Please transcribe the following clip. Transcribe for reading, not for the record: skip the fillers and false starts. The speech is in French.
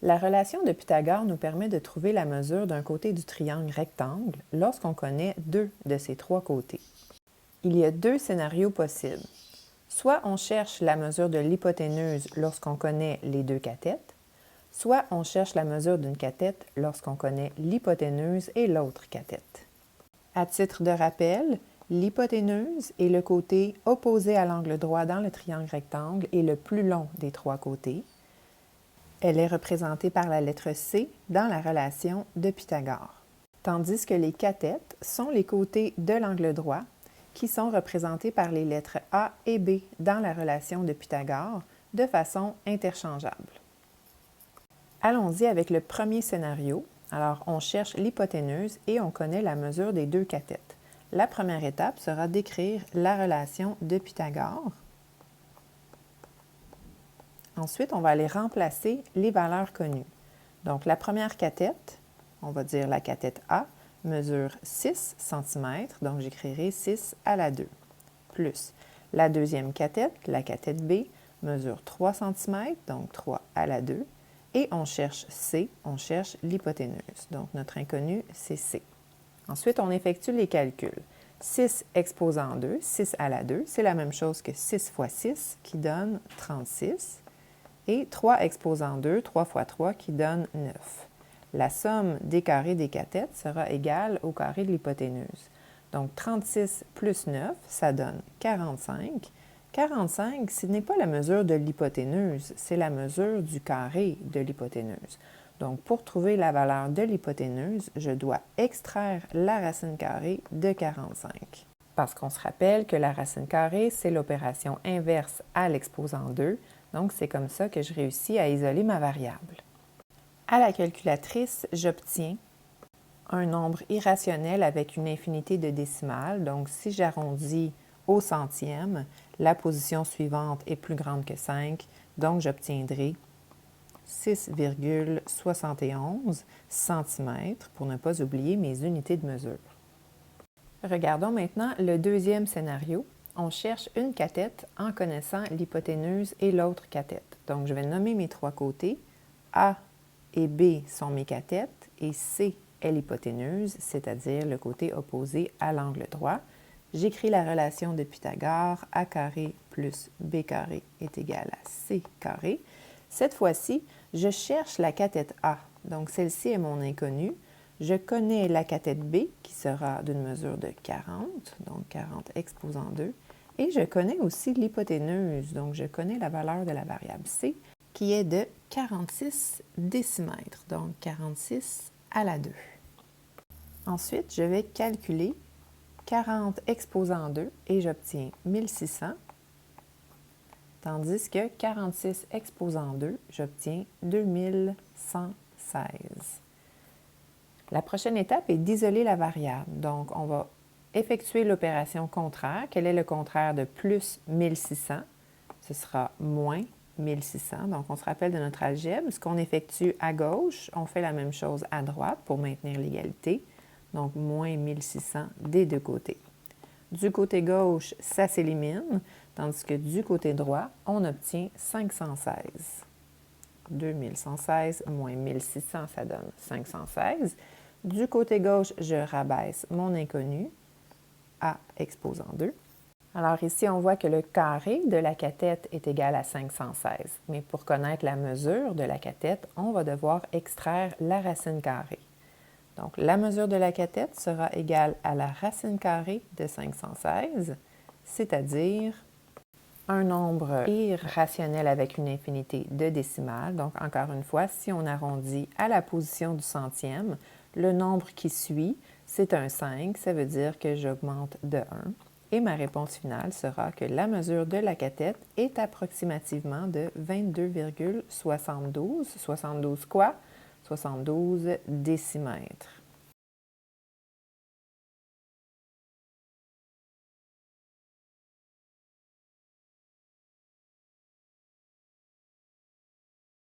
La relation de Pythagore nous permet de trouver la mesure d'un côté du triangle rectangle lorsqu'on connaît deux de ses trois côtés. Il y a deux scénarios possibles. Soit on cherche la mesure de l'hypoténuse lorsqu'on connaît les deux cathètes, soit on cherche la mesure d'une cathète lorsqu'on connaît l'hypoténuse et l'autre cathète. À titre de rappel, l'hypoténuse est le côté opposé à l'angle droit dans le triangle rectangle et le plus long des trois côtés. Elle est représentée par la lettre C dans la relation de Pythagore. Tandis que les cathètes sont les côtés de l'angle droit qui sont représentés par les lettres A et B dans la relation de Pythagore de façon interchangeable. Allons-y avec le premier scénario. Alors, on cherche l'hypoténuse et on connaît la mesure des deux cathètes. La première étape sera d'écrire la relation de Pythagore. Ensuite, on va aller remplacer les valeurs connues. Donc, la première cathète, on va dire la cathète A, mesure 6 cm, donc j'écrirai 6 à la 2, plus la deuxième cathète, la cathète B, mesure 3 cm, donc 3 à la 2, et on cherche C, on cherche l'hypoténuse. Donc, notre inconnu, c'est C. Ensuite, on effectue les calculs. 6 exposant 2, 6 à la 2, c'est la même chose que 6 fois 6, qui donne 36. Et 3 exposant 2, 3 fois 3, qui donne 9. La somme des carrés des cathètes sera égale au carré de l'hypoténuse. Donc, 36 plus 9, ça donne 45. 45, ce n'est pas la mesure de l'hypoténuse, c'est la mesure du carré de l'hypoténuse. Donc, pour trouver la valeur de l'hypoténuse, je dois extraire la racine carrée de 45. Parce qu'on se rappelle que la racine carrée, c'est l'opération inverse à l'exposant 2. Donc, c'est comme ça que je réussis à isoler ma variable. À la calculatrice, j'obtiens un nombre irrationnel avec une infinité de décimales. Donc, si j'arrondis au centième, la position suivante est plus grande que 5. Donc, j'obtiendrai 6,71 cm pour ne pas oublier mes unités de mesure. Regardons maintenant le deuxième scénario. On cherche une cathète en connaissant l'hypoténuse et l'autre cathète. Donc, je vais nommer mes trois côtés. A et B sont mes cathètes et C est l'hypoténuse, c'est-à-dire le côté opposé à l'angle droit. J'écris la relation de Pythagore, A carré plus B carré est égal à C carré. Cette fois-ci, je cherche la cathète A. Donc, celle-ci est mon inconnue. Je connais la cathète B qui sera d'une mesure de 40, donc 40 exposant 2. Et je connais aussi l'hypoténuse, donc je connais la valeur de la variable C qui est de 46 décimètres, donc 46 à la 2. Ensuite, je vais calculer 40 exposant 2 et j'obtiens 1600, tandis que 46 exposant 2, j'obtiens 2116. La prochaine étape est d'isoler la variable. Donc, on va effectuer l'opération contraire. Quel est le contraire de plus 1600? Ce sera moins 1600. Donc, on se rappelle de notre algèbre. Ce qu'on effectue à gauche, on fait la même chose à droite pour maintenir l'égalité. Donc, moins 1600 des deux côtés. Du côté gauche, ça s'élimine, tandis que du côté droit, on obtient 516. 2116 moins 1600, ça donne 516. Du côté gauche, je rabaisse mon inconnu, A exposant 2. Alors ici, on voit que le carré de la cathète est égal à 516. Mais pour connaître la mesure de la cathète, on va devoir extraire la racine carrée. Donc, la mesure de la cathète sera égale à la racine carrée de 516, c'est-à-dire un nombre irrationnel avec une infinité de décimales. Donc, encore une fois, si on arrondit à la position du centième, le nombre qui suit, c'est un 5, ça veut dire que j'augmente de 1. Et ma réponse finale sera que la mesure de la cathète est approximativement de 22,72. 72 quoi? 72 décimètres.